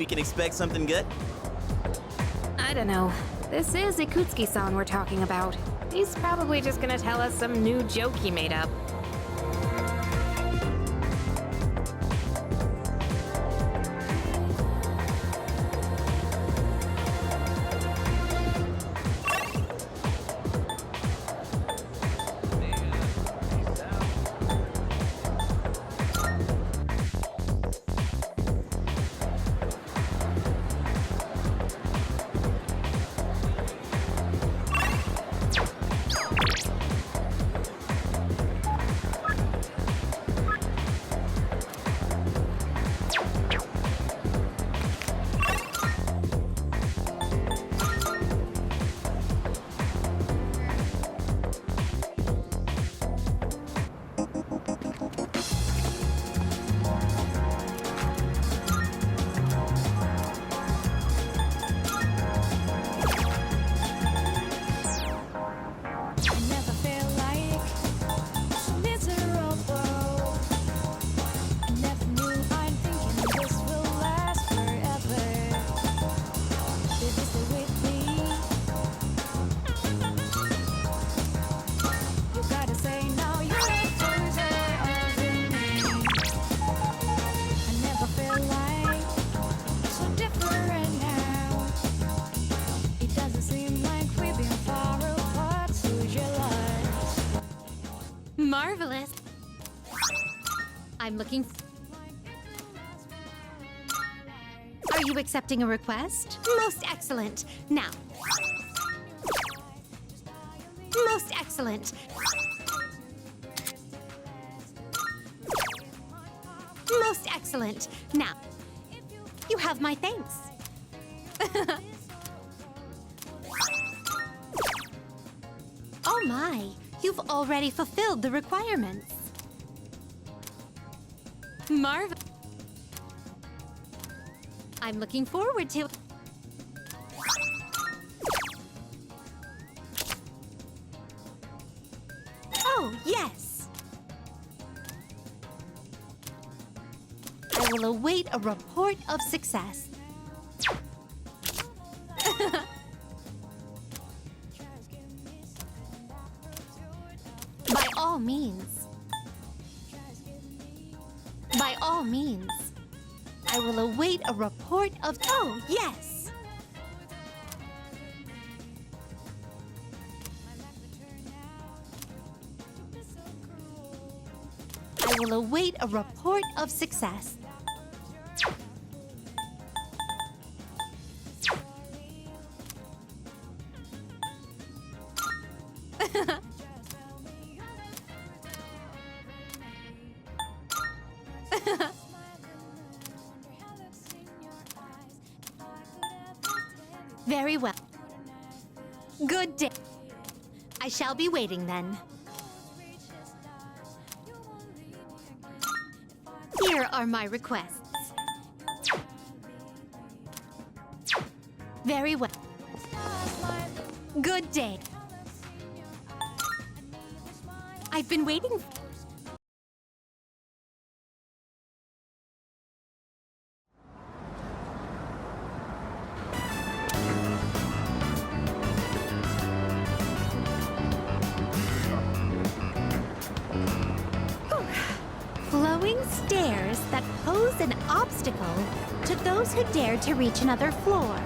We can expect something good? I don't know. This is Ikutsuki-san we're talking about. He's probably just gonna tell us some new joke he made up. Marvelous. I'm looking. Are you accepting a request? Most excellent. Now. Most excellent. Most excellent. Now. You have my thanks. Oh my. You've already fulfilled the requirements. Marvel. I'm looking forward to. Oh, yes. I will await a report of success. By all means. By all means. I will await a report of. Oh, yes. I will await a report of success. Very well. Good day. I shall be waiting then. Here are my requests. Very well. Good day. I've been waiting. Flowing stairs that pose an obstacle to those who dare to reach another floor.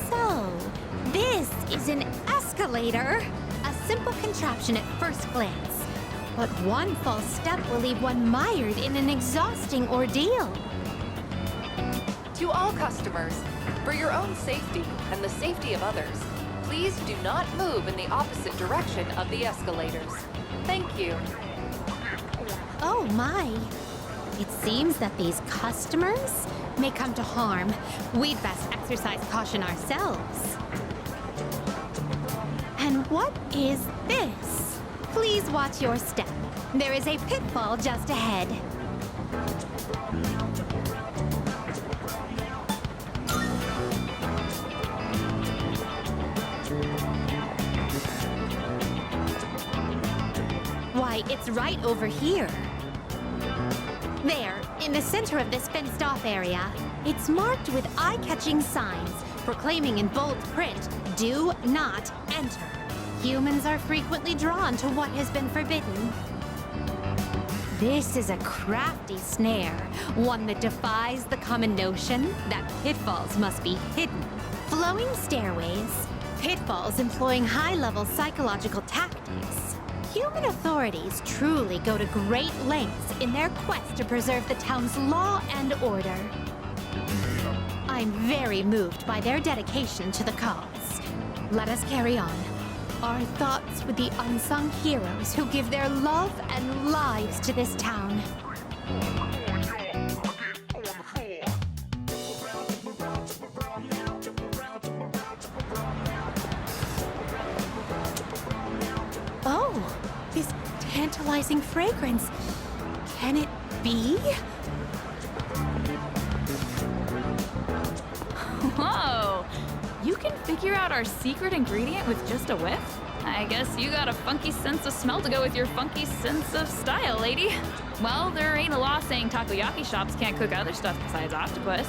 So, this is an escalator. A simple contraption at first glance. But one false step will leave one mired in an exhausting ordeal. To all customers, for your own safety and the safety of others, please do not move in the opposite direction of the escalators. Thank you. Oh my. It seems that these customers may come to harm. We'd best exercise caution ourselves. And what is this? Please watch your step. There is a pitfall just ahead. Why, it's right over here. There, in the center of this fenced-off area. It's marked with eye-catching signs, proclaiming in bold print, "Do not enter." Humans are frequently drawn to what has been forbidden. This is a crafty snare, one that defies the common notion that pitfalls must be hidden. Flowing stairways, pitfalls employing high-level psychological tactics. Human authorities truly go to great lengths in their quest to preserve the town's law and order. I'm very moved by their dedication to the cause. Let us carry on. Our thoughts with the unsung heroes who give their love and lives to this town. Oh, this tantalizing fragrance. Can it be? Whoa! You can figure out our secret ingredient with just a whiff? I guess you got a funky sense of smell to go with your funky sense of style, lady. Well, there ain't a law saying takoyaki shops can't cook other stuff besides octopus.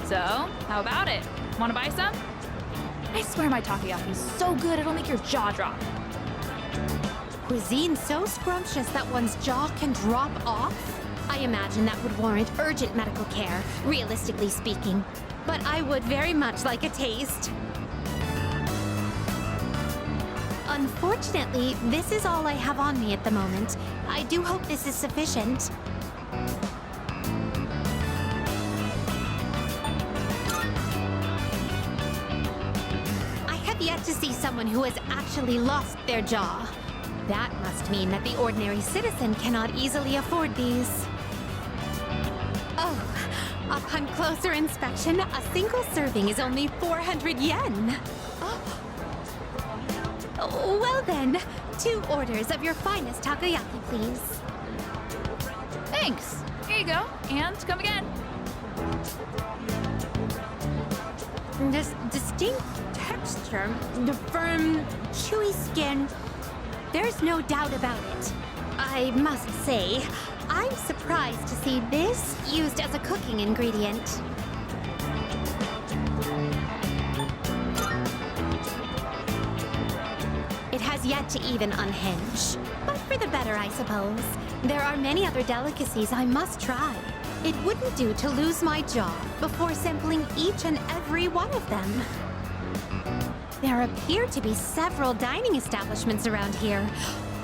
So, how about it? Wanna buy some? I swear my takoyaki's so good it'll make your jaw drop. Cuisine so scrumptious that one's jaw can drop off? I imagine that would warrant urgent medical care, realistically speaking. But I would very much like a taste. Unfortunately, this is all I have on me at the moment. I do hope this is sufficient. I have yet to see someone who has actually lost their jaw. That must mean that the ordinary citizen cannot easily afford these. Oh, upon closer inspection, a single serving is only 400 yen. Oh, well then, 2 orders of your finest takoyaki, please. Thanks. Here you go. And come again. This distinct texture, the firm, chewy skin, there's no doubt about it. I must say, I'm surprised to see this used as a cooking ingredient. It has yet to even unhinge. But for the better, I suppose. There are many other delicacies I must try. It wouldn't do to lose my jaw before sampling each and every one of them. There appear to be several dining establishments around here.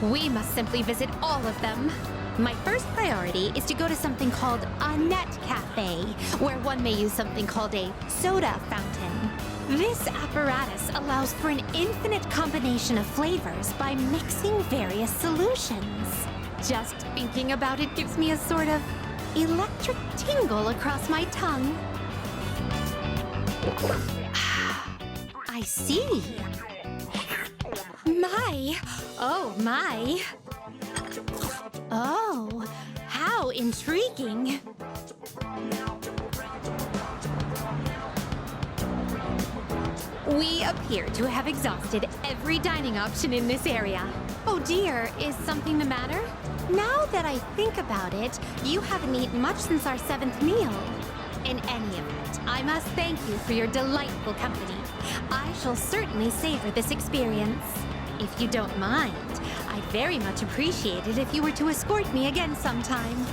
We must simply visit all of them. My first priority is to go to something called a net cafe, where one may use something called a soda fountain. This apparatus allows for an infinite combination of flavors by mixing various solutions. Just thinking about it gives me a sort of electric tingle across my tongue. I see. My. Oh, my. Oh, how intriguing. We appear to have exhausted every dining option in this area. Oh dear, is something the matter? Now that I think about it, you haven't eaten much since our 7th meal. In any event, I must thank you for your delightful company. I shall certainly savor this experience. If you don't mind, I'd very much appreciate it if you were to escort me again sometime.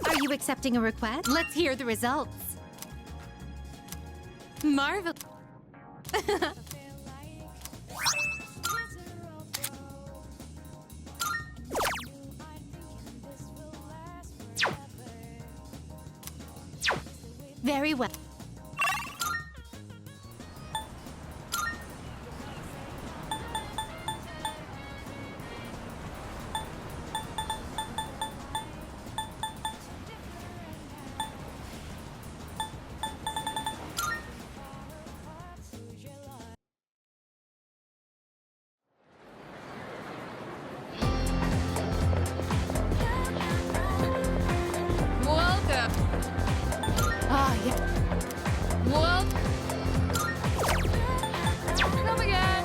Are you accepting a request? Let's hear the results. Marvel. Very well. Welcome Whoop. Come again.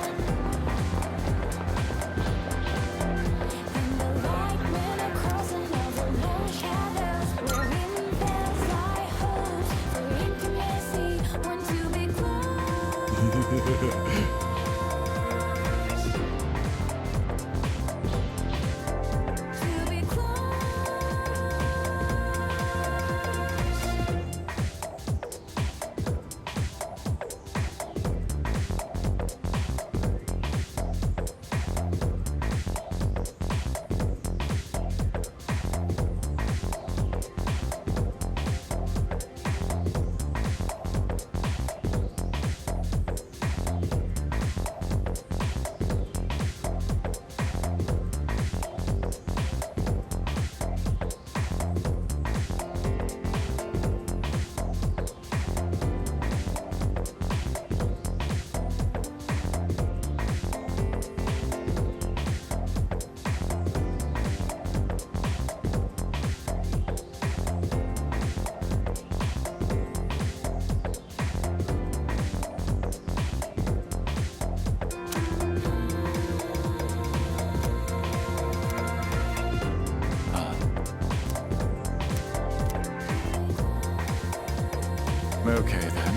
Okay, then.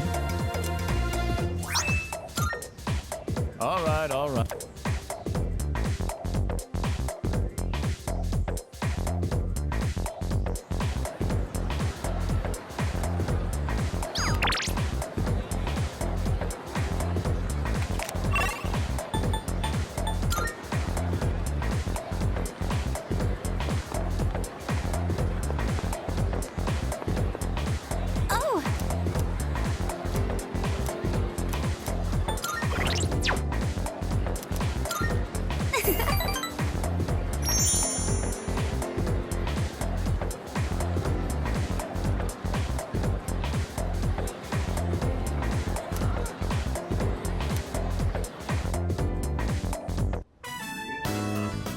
All right, all right. Oh!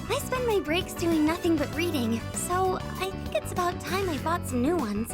I spend my breaks doing nothing but reading, so I think it's about time I bought some new ones.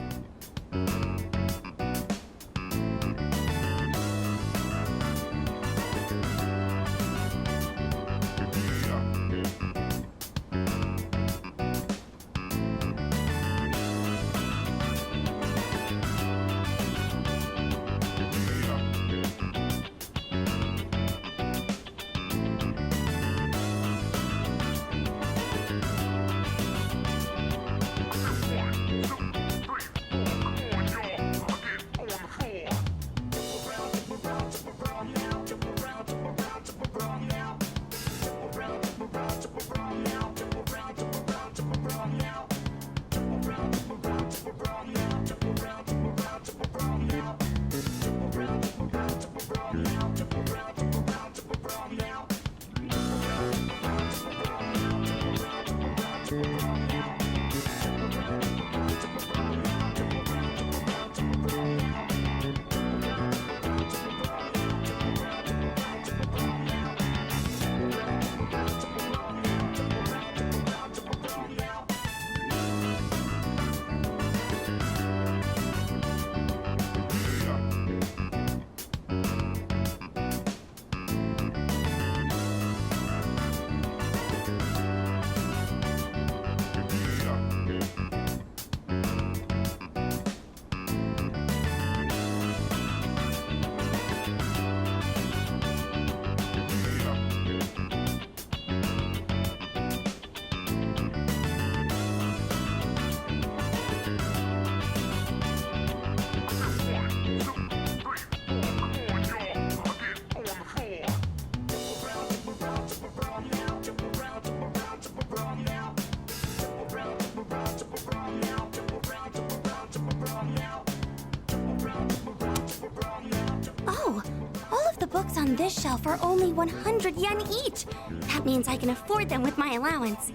Oh, all of the books on this shelf are only 100 yen each. That means I can afford them with my allowance.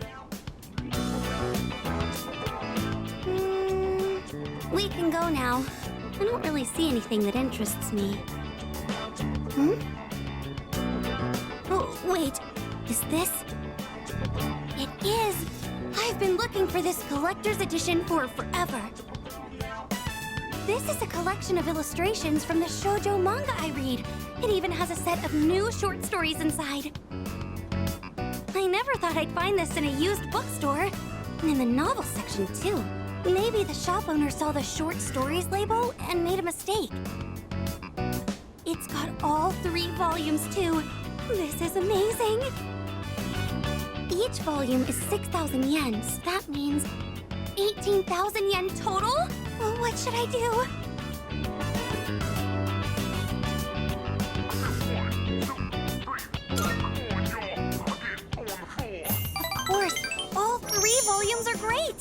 We can go now. I don't really see anything that interests me. Oh, wait. Is this? It is! I've been looking for this collector's edition for forever. This is a collection of illustrations from the shoujo manga I read. It even has a set of new short stories inside. I never thought I'd find this in a used bookstore. And in the novel section, too. Maybe the shop owner saw the short stories label and made a mistake. It's got all 3 volumes, too. This is amazing. Each volume is 6,000 yen, so that means 18,000 yen total? Well, what should I do? Of course, all 3 volumes are great!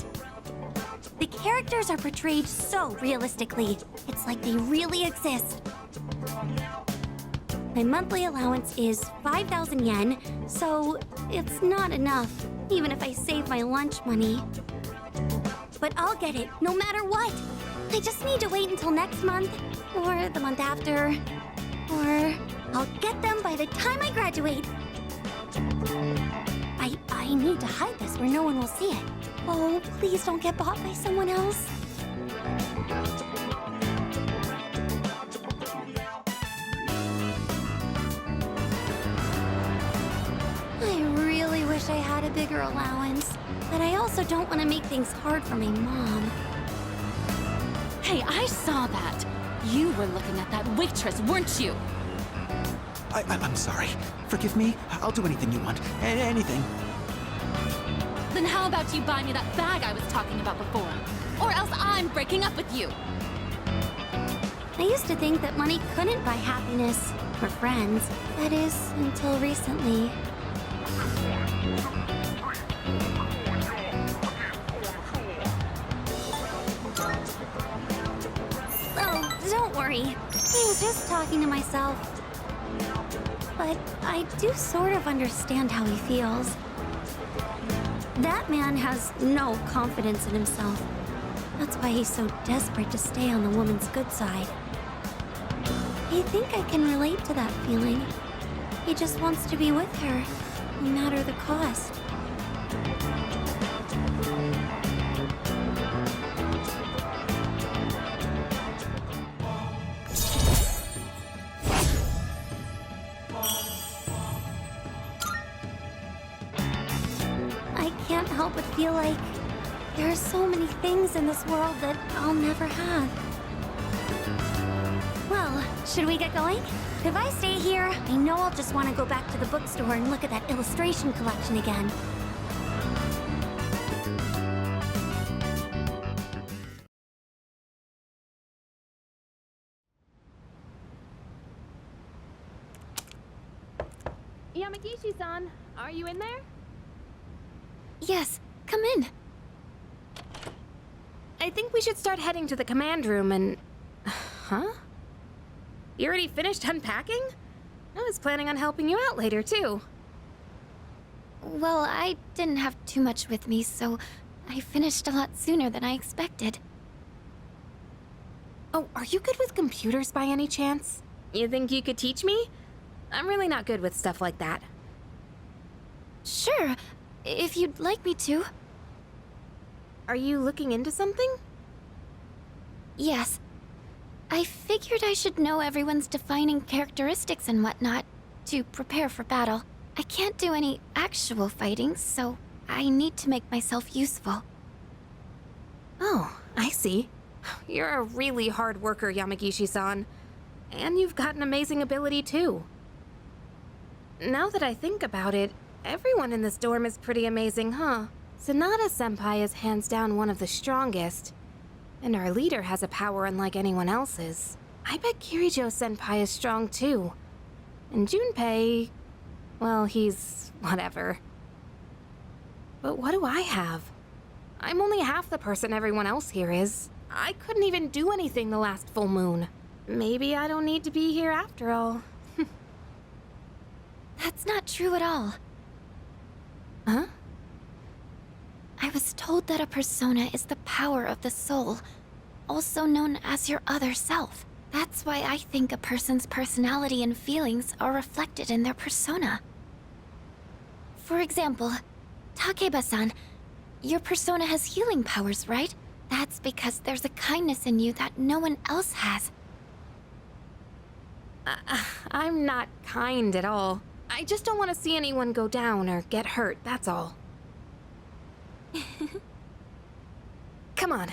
The characters are portrayed so realistically. It's like they really exist. My monthly allowance is 5,000 yen, so it's not enough, even if I save my lunch money. But I'll get it, no matter what. I just need to wait until next month, or the month after, or I'll get them by the time I graduate. I need to hide this where no one will see it. Oh, please don't get bought by someone else. I really wish I had a bigger allowance, but I also don't want to make things hard for my mom. Hey, I saw that. You were looking at that waitress, weren't you? I'm sorry. Forgive me. I'll do anything you want. Anything. Then how about you buy me that bag I was talking about before? Or else I'm breaking up with you. I used to think that money couldn't buy happiness or friends. That is, until recently. Oh, don't worry. I was just talking to myself. But I do sort of understand how he feels. That man has no confidence in himself. That's why he's so desperate to stay on the woman's good side. I think I can relate to that feeling. He just wants to be with her, no matter the cost. I can't help but feel like there are so many things in this world that I'll never have. Well, should we get going? If I stay here, I know I'll just want to go back to the bookstore and look at that illustration collection again. Yamagishi-san, are you in there? Yes, come in. I think we should start heading to the command room and... Huh? You already finished unpacking? I was planning on helping you out later, too. Well, I didn't have too much with me, so I finished a lot sooner than I expected. Oh, are you good with computers by any chance? You think you could teach me? I'm really not good with stuff like that. Sure, if you'd like me to. Are you looking into something? Yes. I figured I should know everyone's defining characteristics and whatnot to prepare for battle. I can't do any actual fighting, so I need to make myself useful. Oh, I see. You're a really hard worker, Yamagishi-san. And you've got an amazing ability, too. Now that I think about it, everyone in this dorm is pretty amazing, huh? Sanada-senpai is hands down one of the strongest. And our leader has a power unlike anyone else's. I bet Kirijo-senpai is strong, too. And Junpei... well, he's... whatever. But what do I have? I'm only half the person everyone else here is. I couldn't even do anything the last full moon. Maybe I don't need to be here after all. That's not true at all. Huh? I was told that a persona is the power of the soul, also known as your other self. That's why I think a person's personality and feelings are reflected in their persona. For example, Takeba-san, your persona has healing powers, right? That's because there's a kindness in you that no one else has. I'm not kind at all. I just don't want to see anyone go down or get hurt, that's all. Come on.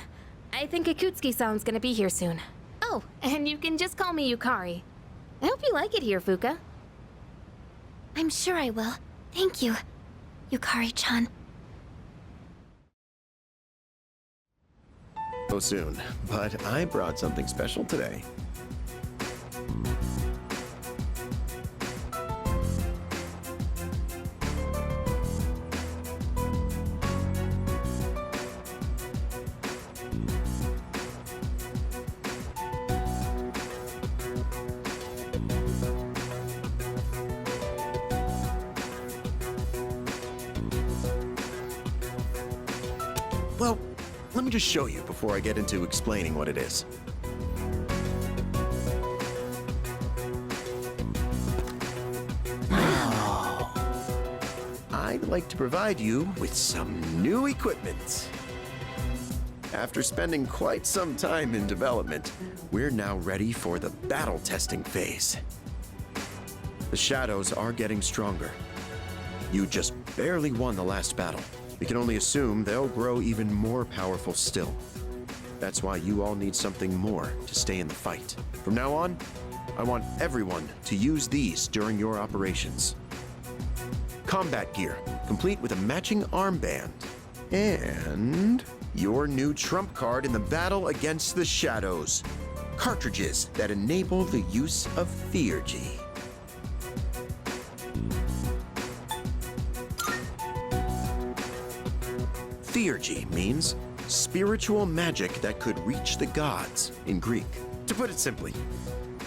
I think Akutsuki-san's gonna be here soon. Oh, and you can just call me Yukari. I hope you like it here, Fuka. I'm sure I will. Thank you, Yukari-chan. So soon, but I brought something special today. Well, let me just show you before I get into explaining what it is. I'd like to provide you with some new equipment. After spending quite some time in development, we're now ready for the battle testing phase. The shadows are getting stronger. You just barely won the last battle. We can only assume they'll grow even more powerful still. That's why you all need something more to stay in the fight. From now on, I want everyone to use these during your operations. Combat gear, complete with a matching armband. And your new trump card in the battle against the shadows. Cartridges that enable the use of Theurgy. Theurgy means spiritual magic that could reach the gods in Greek. To put it simply,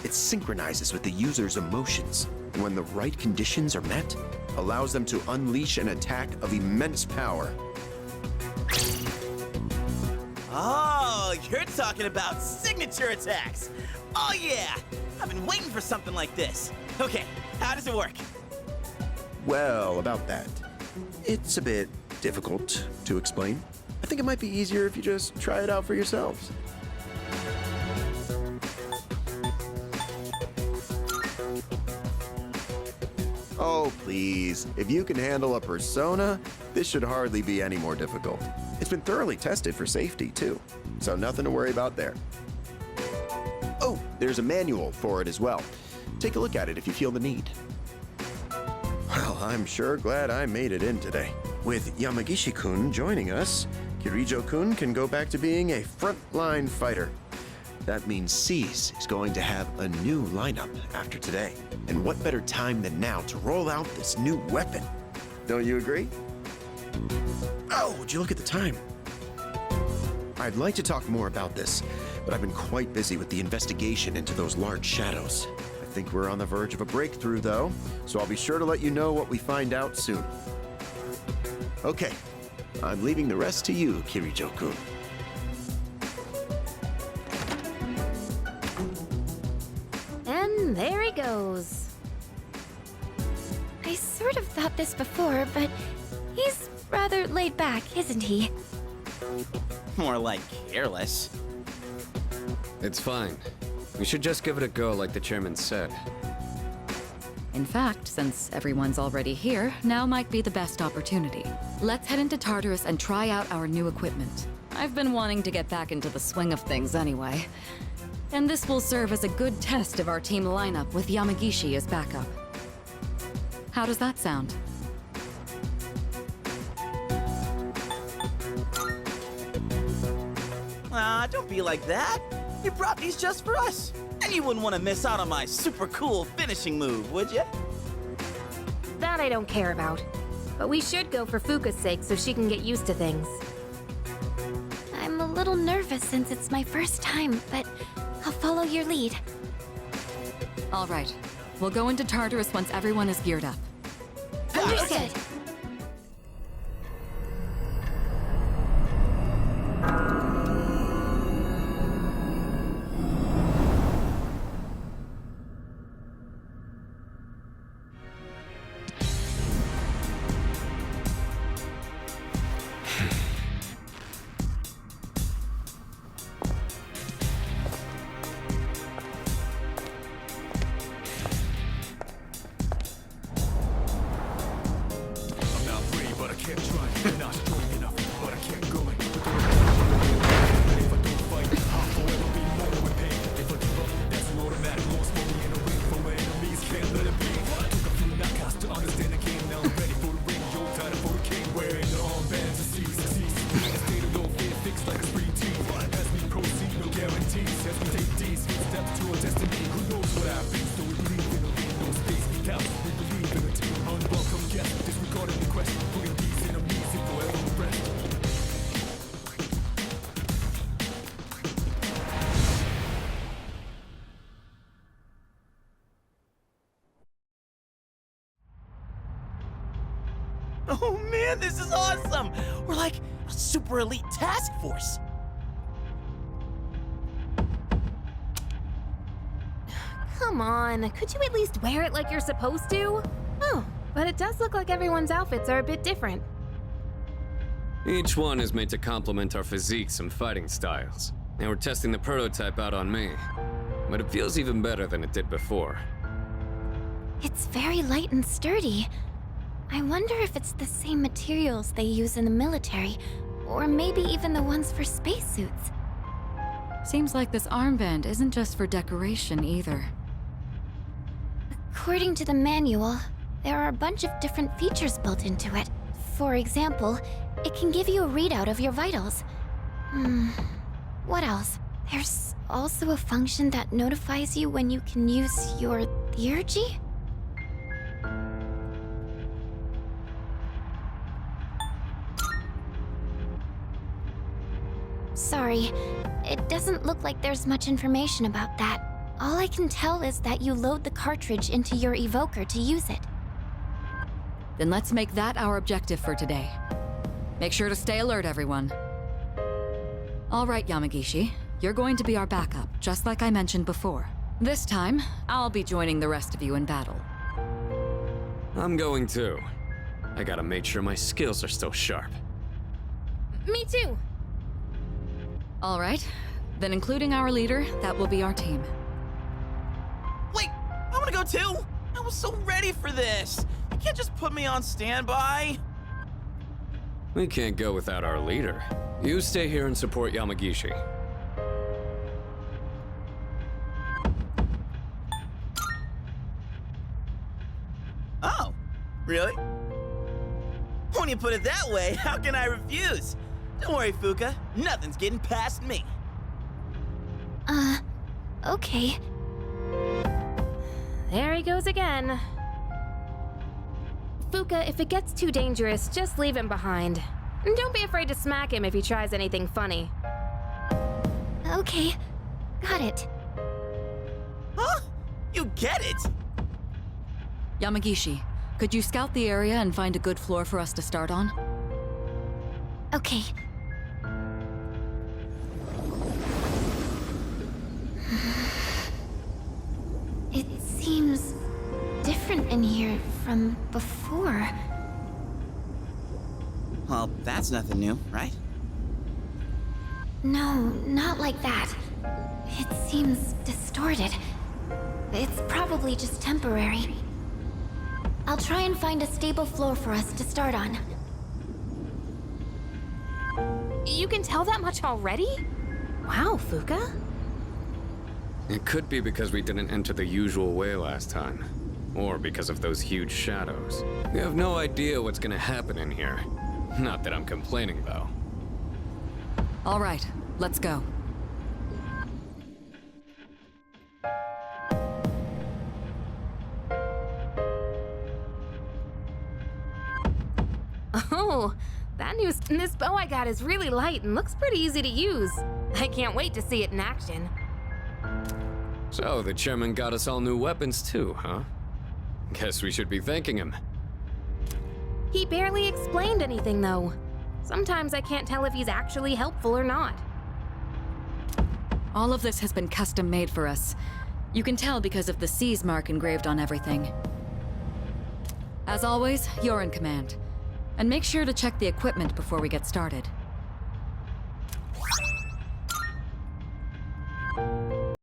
it synchronizes with the user's emotions, and when the right conditions are met, allows them to unleash an attack of immense power. Oh, you're talking about signature attacks! Oh yeah! I've been waiting for something like this. Okay, how does it work? Well, about that, it's a bit difficult to explain. I think it might be easier if you just try it out for yourselves. Oh, please. If you can handle a persona, this should hardly be any more difficult. It's been thoroughly tested for safety, too, so nothing to worry about there. Oh, there's a manual for it as well. Take a look at it if you feel the need. Well, I'm sure glad I made it in today. With Yamagishi-kun joining us, Kirijo-kun can go back to being a frontline fighter. That means Cease is going to have a new lineup after today. And what better time than now to roll out this new weapon? Don't you agree? Oh, would you look at the time? I'd like to talk more about this, but I've been quite busy with the investigation into those large shadows. I think we're on the verge of a breakthrough, though, so I'll be sure to let you know what we find out soon. Okay, I'm leaving the rest to you, Kirijo-kun. And there he goes. I sort of thought this before, but he's rather laid back, isn't he? More like careless. It's fine. We should just give it a go like the chairman said. In fact, since everyone's already here, now might be the best opportunity. Let's head into Tartarus and try out our new equipment. I've been wanting to get back into the swing of things anyway. And this will serve as a good test of our team lineup with Yamagishi as backup. How does that sound? Ah, don't be like that. You brought these just for us. And you wouldn't want to miss out on my super cool finishing move, would you? That I don't care about. But we should go for Fuka's sake so she can get used to things. I'm a little nervous since it's my first time, but I'll follow your lead. All right. We'll go into Tartarus once everyone is geared up. Understood. Oh man, this is awesome! We're like a super elite task force. Come on, could you at least wear it like you're supposed to? Oh, but it does look like everyone's outfits are a bit different. Each one is made to complement our physiques and fighting styles. And we're testing the prototype out on me. But it feels even better than it did before. It's very light and sturdy. I wonder if it's the same materials they use in the military, or maybe even the ones for spacesuits. Seems like this armband isn't just for decoration either. According to the manual, there are a bunch of different features built into it. For example, it can give you a readout of your vitals. What else? There's also a function that notifies you when you can use your theurgy? Sorry, it doesn't look like there's much information about that. All I can tell is that you load the cartridge into your evoker to use it. Then let's make that our objective for today. Make sure to stay alert, everyone. All right, Yamagishi. You're going to be our backup, just like I mentioned before. This time, I'll be joining the rest of you in battle. I'm going too. I gotta make sure my skills are still sharp. Me too. All right. Then including our leader, that will be our team. Wait, I wanna go too! I was so ready for this! You can't just put me on standby! We can't go without our leader. You stay here and support Yamagishi. Oh, really? When you put it that way, how can I refuse? Don't worry, Fuka. Nothing's getting past me. Okay. There he goes again. Fuka, if it gets too dangerous, just leave him behind. And don't be afraid to smack him if he tries anything funny. Okay. Got it. Huh? You get it? Yamagishi, could you scout the area and find a good floor for us to start on? Okay. It seems different in here from before. Well, that's nothing new, right? No, not like that. It seems distorted. It's probably just temporary. I'll try and find a stable floor for us to start on. You can tell that much already? Wow, Fuka. It could be because we didn't enter the usual way last time. Or because of those huge shadows. We have no idea what's gonna happen in here. Not that I'm complaining, though. All right, let's go. Oh, this bow I got is really light and looks pretty easy to use. I can't wait to see it in action. So, the chairman got us all new weapons too, huh? Guess we should be thanking him. He barely explained anything, though. Sometimes I can't tell if he's actually helpful or not. All of this has been custom made for us. You can tell because of the C's mark engraved on everything. As always, you're in command. And make sure to check the equipment before we get started.